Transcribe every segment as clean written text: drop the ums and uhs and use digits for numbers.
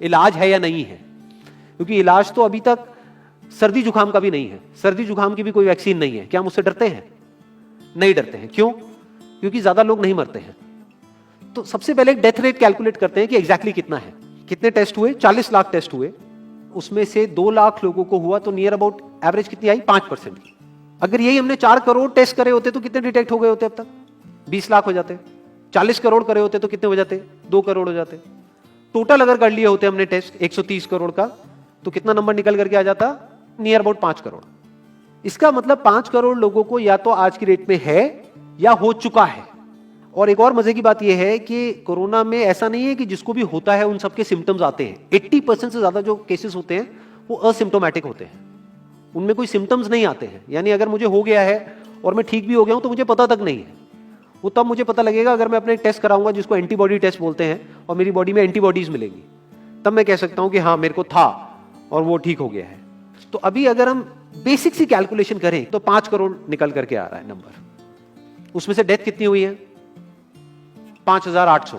इलाज है या नहीं है, क्योंकि इलाज तो अभी तक सर्दी जुकाम का भी नहीं है, सर्दी जुकाम की भी कोई वैक्सीन नहीं है। क्या हम उससे डरते हैं? नहीं डरते हैं। क्यों? क्योंकि ज्यादा लोग नहीं मरते हैं। तो सबसे पहले डेथ रेट कैलकुलेट करते हैं कि एग्जैक्टली कितना है। कितने टेस्ट हुए? 40 लाख टेस्ट हुए, उसमें से 2 लाख लोगों को हुआ, तो नियर अबाउट एवरेज कितनी आई? 5% की। अगर यही हमने 4 करोड़ टेस्ट करे होते तो कितने डिटेक्ट हो गए होते अब तक? 20 लाख हो जाते। 40 करोड़ करे होते तो कितने हो जाते? 2 करोड़ हो जाते। टोटल अगर कर लिए होते हमने टेस्ट 130 करोड़ का, तो कितना नंबर निकल करके आ जाता? Near about 5 crore. इसका मतलब 5 करोड़ लोगों को या तो आज की डेट में है या हो चुका है। और एक और मजे की बात यह है कि कोरोना में ऐसा नहीं है कि जिसको भी होता है उन सबके सिम्टम्स आते हैं। 80% से ज्यादा जो केसेस होते हैं वो असिम्टोमेटिक होते हैं, उनमें कोई सिम्टम्स नहीं आते हैं। यानी अगर मुझे हो गया है और मैं ठीक भी हो गया हूं तो मुझे पता तक नहीं है। वो तब मुझे पता लगेगा अगर मैं अपने टेस्ट कराऊंगा जिसको एंटीबॉडी टेस्ट बोलते हैं, और मेरी बॉडी में एंटीबॉडीज मिलेगी, तब मैं कह सकता हूं कि हाँ मेरे को था और वो ठीक हो गया है। तो अभी अगर हम बेसिक सी कैलकुलेशन करें तो 5 करोड़ निकल करके आ रहा है नंबर। उसमें से डेथ कितनी हुई है? 5,800।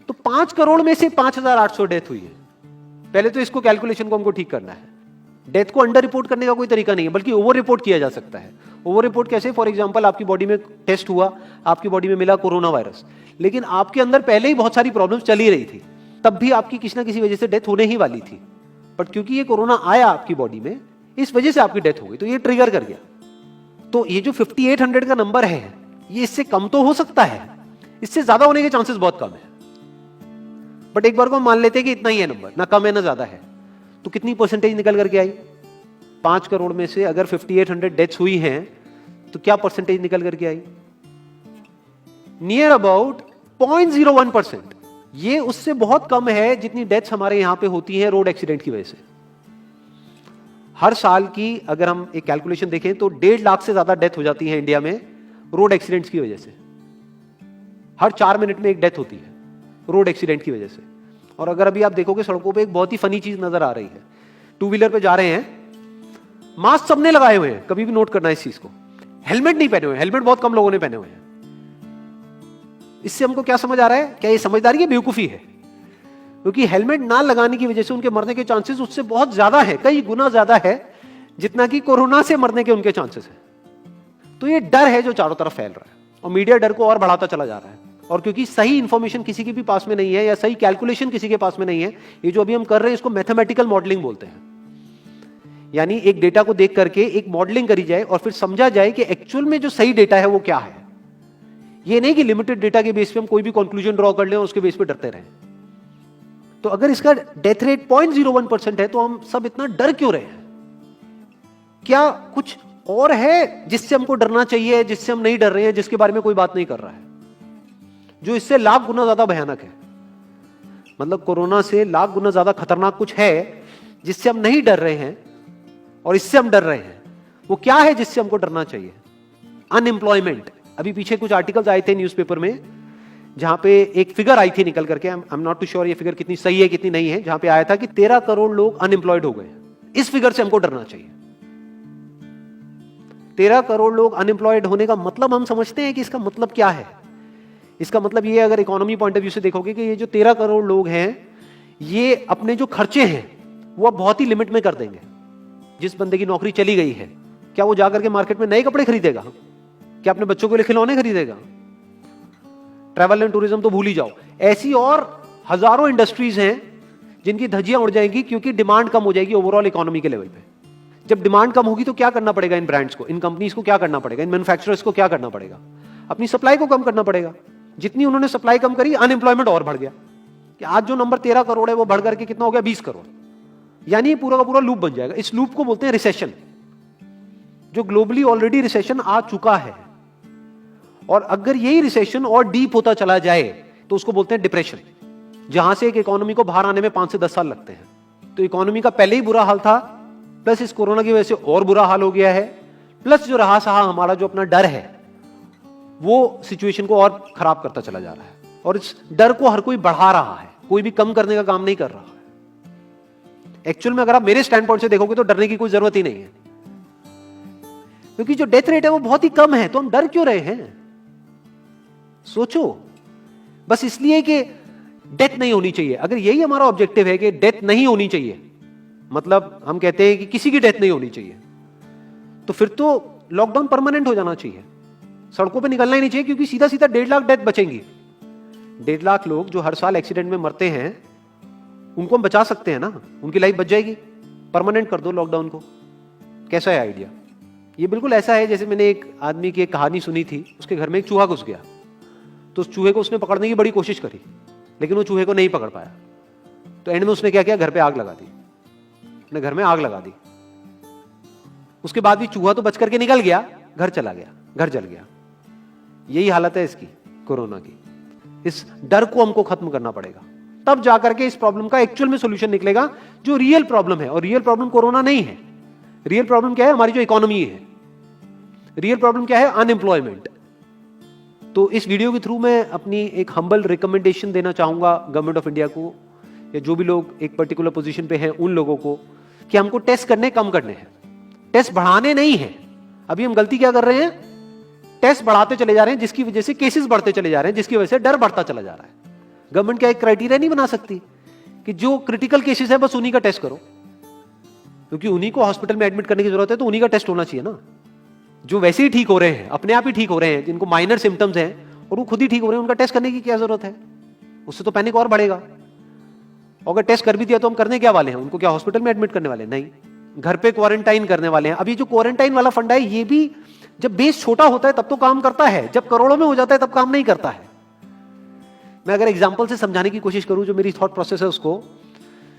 तो 5 करोड़ में से 5,800 डेथ हुई है। पहले तो इसको कैलकुलेशन को हमको ठीक करना है। डेथ को अंडर रिपोर्ट करने का कोई तरीका नहीं है, बल्कि ओवर रिपोर्ट किया जा सकता है। ओवर रिपोर्ट कैसे? फॉर एग्जांपल आपकी बॉडी में टेस्ट हुआ, आपकी बॉडी में मिला कोरोना वायरस, लेकिन आपके अंदर पहले ही बहुत सारी प्रॉब्लम्स चली रही थी, तब भी आपकी किसी ना किसी वजह से डेथ होने ही वाली थी, बट क्योंकि ये कोरोना आया आपकी बॉडी में, इस वजह से आपकी डेथ हो गई, तो ये ट्रिगर कर गया। तो ये जो 5800 का नंबर है, ये इससे कम तो हो सकता है, इससे ज्यादा होने के चांसेस बहुत कम है। बट एक बार को हम मान लेते हैं कि इतना ही है नंबर, ना कम है ना ज्यादा है, तो कितनी परसेंटेज निकल करके आई? 5 करोड़ में से अगर 5800 डेथ्स हुई हैं तो क्या परसेंटेज निकल करके आई? Near about 0.01%। ये उससे बहुत कम है जितनी डेथ्स हमारे यहां पे होती हैं रोड एक्सीडेंट की वजह से। हर साल की अगर हम एक कैलकुलेशन देखें तो 1.5 लाख से ज्यादा डेथ हो जाती है इंडिया में रोड एक्सीडेंट्स की वजह से। हर 4 मिनट में एक डेथ होती है रोड एक्सीडेंट की वजह से। और अगर अभी आप देखोगे सड़कों पे एक बहुत ही फनी चीज नजर आ रही है, 2 व्हीलर पे जा रहे हैं, मास्क सबने लगाए हुए हैं, कभी भी नोट करना इस चीज को। हेलमेट नहीं पहने हुए, हेलमेट बहुत कम लोगों ने पहने हुए हैं। इससे हमको क्या समझ आ रहा है? क्या ये समझदारी है, बेवकूफी है? क्योंकि हेलमेट ना लगाने की वजह से उनके मरने के चांसेस उससे बहुत ज्यादा है, कई गुना ज्यादा है जितना कि कोरोना से मरने के उनके चांसेस है। तो ये डर है जो चारों तरफ फैल रहा है, और मीडिया डर को और बढ़ाता चला जा रहा है। और क्योंकि सही इंफॉर्मेशन किसी के भी पास में नहीं है, या सही कैलकुलेशन किसी के पास में नहीं है, ये जो अभी हम कर रहे हैं इसको मैथमेटिकल मॉडलिंग बोलते हैं। यानी एक डेटा को देख करके एक मॉडलिंग करी जाए और फिर समझा जाए कि एक्चुअल में जो सही डेटा है वो क्या है। ये नहीं कि लिमिटेड डेटा के बेस पे हम कोई भी कंक्लूजन ड्रॉ कर लें और उसके बेस पे डरते रहें। तो अगर इसका डेथ रेट 0.01% है तो हम सब इतना डर क्यों रहे हैं? क्या कुछ और है जिससे हमको डरना चाहिए, जिससे हम नहीं डर रहे हैं, जिसके बारे में कोई बात नहीं कर रहा है, जो इससे लाख गुना ज्यादा भयानक है? मतलब कोरोना से लाख गुना ज्यादा खतरनाक कुछ है जिससे हम नहीं डर रहे हैं और इससे हम डर रहे हैं। वो क्या है जिससे हमको डरना चाहिए? अनएम्प्लॉयमेंट। अभी पीछे कुछ आर्टिकल्स आए थे न्यूज़पेपर में जहां पे एक फिगर आई थी निकल करके, I am not too sure ये फिगर कितनी सही है कितनी नहीं है, जहां पे आया था कि 13 करोड़ लोग अनएम्प्लॉयड हो गए। इस फिगर से हमको डरना चाहिए। 13 करोड़ लोग अनएम्प्लॉयड होने का मतलब हम समझते हैं कि इसका मतलब क्या है? इसका मतलब ये, अगर इकोनॉमी पॉइंट ऑफ व्यू से देखोगे, कि ये जो 13 करोड़ लोग हैं ये अपने जो खर्चे हैं वो बहुत ही लिमिट में कर देंगे। जिस बंदे की नौकरी चली गई है, क्या वो जाकर के मार्केट में नए कपड़े खरीदेगा? क्या अपने बच्चों के लिए खिलौने खरीदेगा? ट्रैवल एंड टूरिज्म तो भूल ही जाओ। ऐसी और हजारों इंडस्ट्रीज हैं जिनकी धज्जियां उड़ जाएंगी क्योंकि डिमांड कम हो जाएगी ओवरऑल इकोनॉमी के लेवल पे। जब डिमांड कम होगी तो क्या करना पड़ेगा इन ब्रांड्स को, इन कंपनीज को क्या करना पड़ेगा, इन मैन्युफैक्चरर्स को क्या करना पड़ेगा? अपनी सप्लाई को कम करना पड़ेगा। जितनी उन्होंने सप्लाई कम करी, अनएम्प्लॉयमेंट और बढ़ गया। कि आज जो नंबर 13 करोड़ है वो बढ़ करके कितना हो गया? 20 करोड़। यानी पूरा का पूरा लूप बन जाएगा। इस लूप को बोलते हैं रिसेशन, जो ग्लोबली ऑलरेडी रिसेशन आ चुका है। और अगर यही रिसेशन और डीप होता चला जाए तो उसको बोलते हैं डिप्रेशन, जहां से एक इकोनॉमी को बाहर आने में 5 से 10 साल लगते हैं। तो इकोनॉमी का पहले ही बुरा हाल था, प्लस इस कोरोना की वजह से और बुरा हाल हो गया है, प्लस जो रहा सहा हमारा जो अपना डर है वो सिचुएशन को और खराब करता चला जा रहा है। और इस डर को हर कोई बढ़ा रहा है, कोई भी कम करने का काम नहीं कर रहा है। एक्चुअल में अगर आप मेरे स्टैंड पॉइंट से देखोगे तो डरने की कोई जरूरत ही नहीं है, क्योंकि जो डेथ रेट है वो बहुत ही कम है। तो हम डर क्यों रहे हैं? सोचो। बस इसलिए कि डेथ नहीं होनी चाहिए। अगर यही हमारा ऑब्जेक्टिव है कि डेथ नहीं होनी चाहिए, मतलब हम कहते हैं कि किसी की डेथ नहीं होनी चाहिए, तो फिर तो लॉकडाउन परमानेंट हो जाना चाहिए, सड़कों पे निकलना ही नहीं चाहिए, क्योंकि सीधा सीधा 1.5 लाख डेथ बचेंगी। 1.5 लाख लोग जो हर साल एक्सीडेंट में मरते हैं, उनको हम बचा सकते हैं ना, उनकी लाइफ बच जाएगी। परमानेंट कर दो लॉकडाउन को। कैसा है आइडिया? ये बिल्कुल ऐसा है जैसे मैंने एक आदमी की एक कहानी सुनी थी, उसके घर में एक चूहा घुस गया, तो उस चूहे को उसने पकड़ने की बड़ी कोशिश करी, लेकिन वो चूहे को नहीं पकड़ पाया। तो एंड में उसने क्या किया, घर पे आग लगा दी, अपने घर में आग लगा दी। उसके बाद भी चूहा तो बच करके निकल गया, घर चला गया, घर जल गया। यही हालत है इसकी, कोरोना की। इस डर को हमको खत्म करना पड़ेगा, तब जाकर के इस प्रॉब्लम का एक्चुअल में सॉल्यूशन निकलेगा, जो रियल प्रॉब्लम है। और रियल प्रॉब्लम कोरोना नहीं है। रियल प्रॉब्लम क्या है? हमारी जो इकोनॉमी है। रियल प्रॉब्लम क्या है? अनएम्प्लॉयमेंट। तो इस वीडियो के थ्रू मैं अपनी एक हम्बल रिकमेंडेशन देना चाहूंगा गवर्नमेंट ऑफ इंडिया को, या जो भी लोग एक पर्टिकुलर पोजीशन पे हैं उन लोगों को, कि हमको टेस्ट करने कम करने हैं, टेस्ट बढ़ाने नहीं है। अभी हम गलती क्या कर रहे हैं? टेस्ट बढ़ाते चले जा रहे हैं, जिसकी वजह से केसेस बढ़ते चले जा रहे हैं, जिसकी वजह से डर बढ़ता चला जा रहा है। गवर्नमेंट क्या एक क्राइटेरिया नहीं बना सकती कि जो क्रिटिकल केसेस है बस उन्हीं का टेस्ट करो, क्योंकि उन्हीं को हॉस्पिटल में एडमिट करने की जरूरत है, तो उन्हीं का टेस्ट होना चाहिए ना। जो वैसे ही ठीक हो रहे हैं, अपने आप ही ठीक हो रहे हैं, जिनको माइनर सिम्टम्स हैं और वो खुद ही ठीक हो रहे हैं, उनका टेस्ट करने की क्या जरूरत है? उससे तो पैनिक और बढ़ेगा। और अगर टेस्ट कर भी दिया तो हम करने क्या वाले हैं? उनको क्या हॉस्पिटल में एडमिट करने वाले हैं? नहीं, घर पे क्वारंटाइन करने वाले हैं। अभी जो क्वारंटाइन वाला फंडा है, ये भी जब बेस छोटा होता है तब तो काम करता है, जब करोड़ों में हो जाता है तब काम नहीं करता है। मैं अगर एग्जांपल से समझाने की कोशिश करूं, जो मेरी थॉट प्रोसेस है उसको,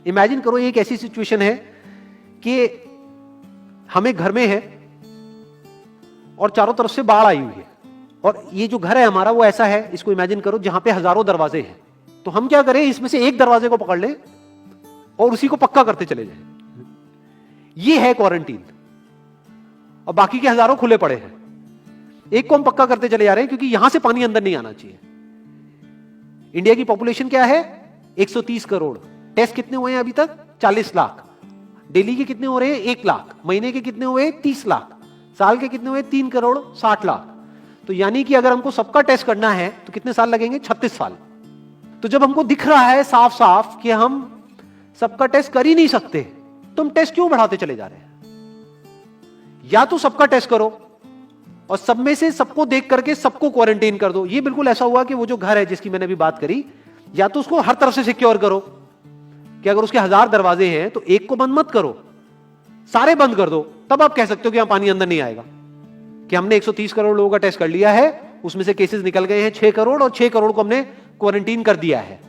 इमेजिन करो एक ऐसी सिचुएशन है कि हम एक घर में है और चारों तरफ से बाढ़ आई हुई है, और ये जो घर है हमारा वो ऐसा है, इसको इमेजिन करो जहां पे हजारों दरवाजे हैं। तो हम क्या करें, इसमें से एक दरवाजे को पकड़ लें और उसी को पक्का करते चले जाएं। ये है क्वारंटीन, और बाकी के हजारों खुले पड़े हैं। एक को हम पक्का करते चले जा रहे हैं क्योंकि यहां से पानी अंदर नहीं आना चाहिए। इंडिया की पॉपुलेशन क्या है? 130 करोड़। टेस्ट कितने हुए हैं अभी तक? 40 लाख। दिल्ली के कितने हो रहे हैं? 1 लाख। महीने के कितने हुए? 30 लाख। साल के कितने हुए? 3 करोड़ 60 लाख। तो यानी कि अगर हमको सबका टेस्ट करना है तो कितने साल लगेंगे? 36 साल। तो जब हमको दिख रहा है साफ साफ कि हम सबका टेस्ट कर ही नहीं सकते, तो हम टेस्ट क्यों बढ़ाते चले जा रहे हैं? या तो सबका टेस्ट करो और सब में से सबको देख करके सबको क्वारंटाइन कर दो। ये बिल्कुल ऐसा हुआ कि वो जो घर है जिसकी मैंने अभी बात करी, या तो उसको हर तरफ से सिक्योर करो कि अगर उसके 1000 दरवाजे हैं तो एक को बंद मत करो, सारे बंद कर दो। तब आप कह सकते हो कि यहां पानी अंदर नहीं आएगा, कि हमने 130 करोड़ लोगों का टेस्ट कर लिया है, उसमें से केसेस निकल गए हैं 6 करोड़, और 6 करोड़ को हमने क्वारंटीन कर दिया है।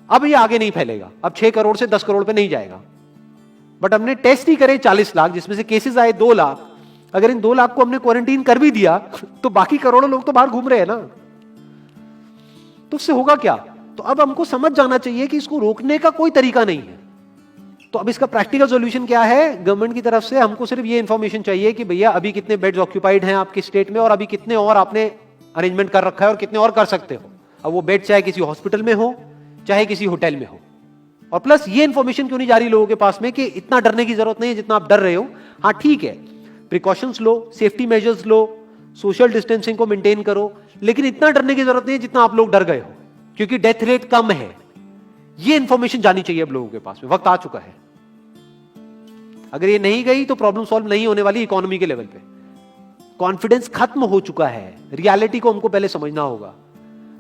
अब ये आगे नहीं फैलेगा, अब 6 करोड़ से 10 करोड़ पे नहीं जाएगा। बट हमने टेस्ट ही करे 40 लाख, जिसमें से केसेस आए 2 लाख। अगर इन 2 लाख को हमने क्वारंटीन कर भी दिया तो बाकी करोड़ों लोग तो बाहर घूम रहे हैं ना, तो उससे होगा क्या? तो अब हमको समझ जाना चाहिए कि इसको रोकने का कोई तरीका नहीं है। तो अब इसका प्रैक्टिकल सॉल्यूशन क्या है? गवर्नमेंट की तरफ से हमको सिर्फ ये इंफॉर्मेशन चाहिए कि भैया अभी कितने बेड्स ऑक्यूपाइड हैं आपके स्टेट में, और अभी कितने और आपने अरेंजमेंट कर रखा है और कितने और कर सकते हो। अब वो बेड चाहे किसी हॉस्पिटल में हो चाहे किसी होटल में हो। और प्लस ये इंफॉर्मेशन क्यों नहीं जा रही लोगों के पास में कि इतना डरने की जरूरत नहीं है जितना आप डर रहे हो। हाँ ठीक है, प्रिकॉशंस लो, सेफ्टी मेजर्स लो, सोशल डिस्टेंसिंग को मेंटेन करो, लेकिन इतना डरने की जरूरत नहीं है जितना आप लोग डर गए हो, क्योंकि डेथ रेट कम है। ये इंफॉर्मेशन जानी चाहिए अब लोगों के पास में, वक्त आ चुका है। अगर ये नहीं गई तो प्रॉब्लम सॉल्व नहीं होने वाली इकोनॉमी के लेवल पे। कॉन्फिडेंस खत्म हो चुका है, रियलिटी को हमको पहले समझना होगा।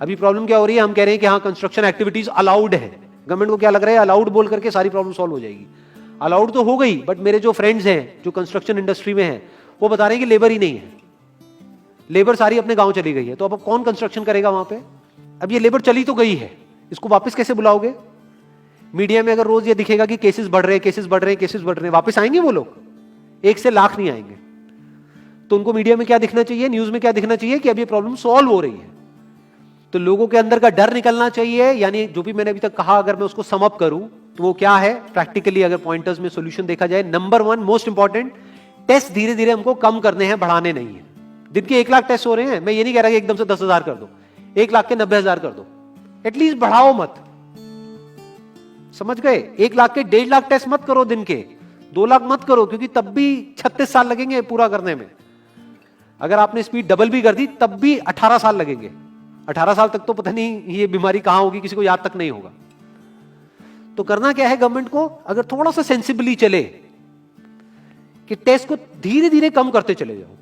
अभी प्रॉब्लम क्या हो रही है? हम कह रहे हैं कि हाँ कंस्ट्रक्शन एक्टिविटीज अलाउड है। गवर्नमेंट को क्या लग रहा है? अलाउड बोल करके सारी प्रॉब्लम सॉल्व हो जाएगी। अलाउड तो हो गई, बट मेरे जो फ्रेंड्स हैं जो कंस्ट्रक्शन इंडस्ट्री में हैं, वो बता रहे हैं कि लेबर ही नहीं है, लेबर सारी अपने गांव चली गई है। तो अब कौन कंस्ट्रक्शन करेगा वहां पे? अब ये लेबर चली तो गई है, इसको वापस कैसे बुलाओगे? मीडिया में अगर रोज ये दिखेगा कि केसेस बढ़ रहे हैं, केसेस बढ़ रहे हैं, केसेस बढ़ रहे हैं, वापस आएंगे वो लोग? 1 से लाख नहीं आएंगे। तो उनको मीडिया में क्या दिखना चाहिए, न्यूज में क्या दिखना चाहिए? कि अब ये प्रॉब्लम सॉल्व हो रही है। तो लोगों के अंदर का डर निकलना चाहिए। यानी जो भी मैंने अभी तक कहा, अगर मैं उसको सम अप करूं तो वो क्या है प्रैक्टिकली, अगर पॉइंटर्स में सॉल्यूशन देखा जाए। नंबर 1 मोस्ट इंपॉर्टेंट, टेस्ट धीरे धीरे हमको कम करने हैं, बढ़ाने नहीं है। दिन के 1 लाख टेस्ट हो रहे हैं, मैं ये नहीं कह रहा कि एकदम से 10,000 कर दो, 1 लाख के 90,000 कर दो, एटलीस्ट बढ़ाओ मत। समझ गए? 1 लाख के 1.5 लाख टेस्ट मत करो दिन के, 2 लाख मत करो, क्योंकि तब भी 36 साल लगेंगे पूरा करने में। अगर आपने स्पीड डबल भी कर दी तब भी 18 साल लगेंगे। 18 साल तक तो पता नहीं ये बीमारी कहां होगी, किसी को याद तक नहीं होगा। तो करना क्या है गवर्नमेंट को, अगर थोड़ा सा सेंसिबली चले कि टेस्ट को धीरे धीरे कम करते चले जाओ,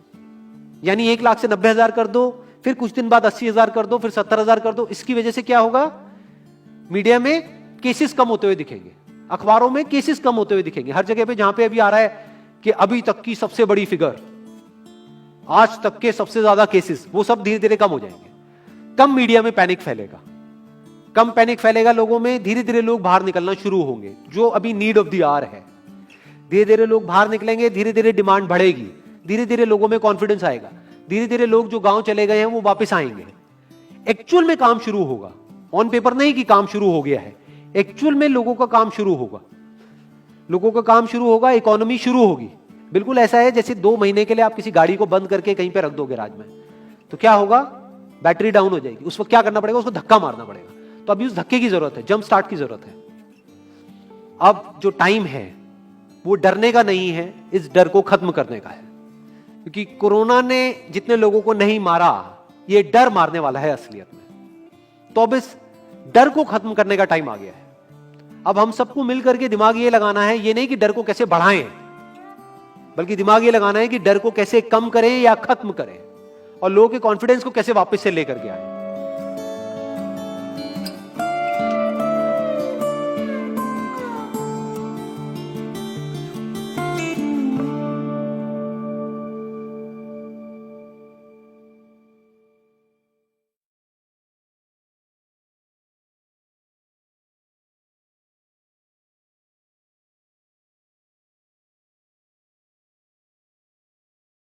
यानी 1 लाख से 90,000 कर दो, फिर कुछ दिन बाद 80,000 कर दो, फिर 70,000 कर दो। इसकी वजह से क्या होगा, मीडिया में केसेस कम होते हुए दिखेंगे, अखबारों में केसेस कम होते हुए दिखेंगे, हर जगह पे जहां पे अभी आ रहा है कि अभी तक की सबसे बड़ी फिगर, आज तक के सबसे ज्यादा केसेस, वो सब धीरे धीरे कम हो जाएंगे। कम मीडिया में पैनिक फैलेगा, कम पैनिक फैलेगा लोगों में, धीरे धीरे लोग बाहर निकलना शुरू होंगे, जो अभी नीड ऑफ द आवर है। धीरे धीरे लोग बाहर निकलेंगे, धीरे धीरे डिमांड बढ़ेगी, धीरे धीरे लोगों में कॉन्फिडेंस आएगा, धीरे धीरे लोग जो गांव चले गए हैं वो वापस आएंगे, एक्चुअल में काम शुरू होगा। ऑन पेपर नहीं कि काम शुरू हो गया है, एक्चुअल में लोगों का काम शुरू होगा, लोगों का काम शुरू होगा, इकोनॉमी शुरू होगी। बिल्कुल ऐसा है जैसे 2 महीने के लिए आप किसी गाड़ी को बंद करके कहीं पे रख दो गैराज में, तो क्या होगा, बैटरी डाउन हो जाएगी, उस वक्त क्या करना पड़ेगा, उसको धक्का मारना पड़ेगा। तो अभी उस धक्के की जरूरत है, जंप स्टार्ट की जरूरत है। अब जो टाइम है वो डरने का नहीं है, इस डर को खत्म करने का है, क्योंकि कोरोना ने जितने लोगों को नहीं मारा, ये डर मारने वाला है असलियत में। तो अब इस डर को खत्म करने का टाइम आ गया है। अब हम सबको मिलकर के दिमाग ये लगाना है, ये नहीं कि डर को कैसे बढ़ाएं, बल्कि दिमाग ये लगाना है कि डर को कैसे कम करें या खत्म करें, और लोगों के कॉन्फिडेंस को कैसे वापस से लेकर के आए।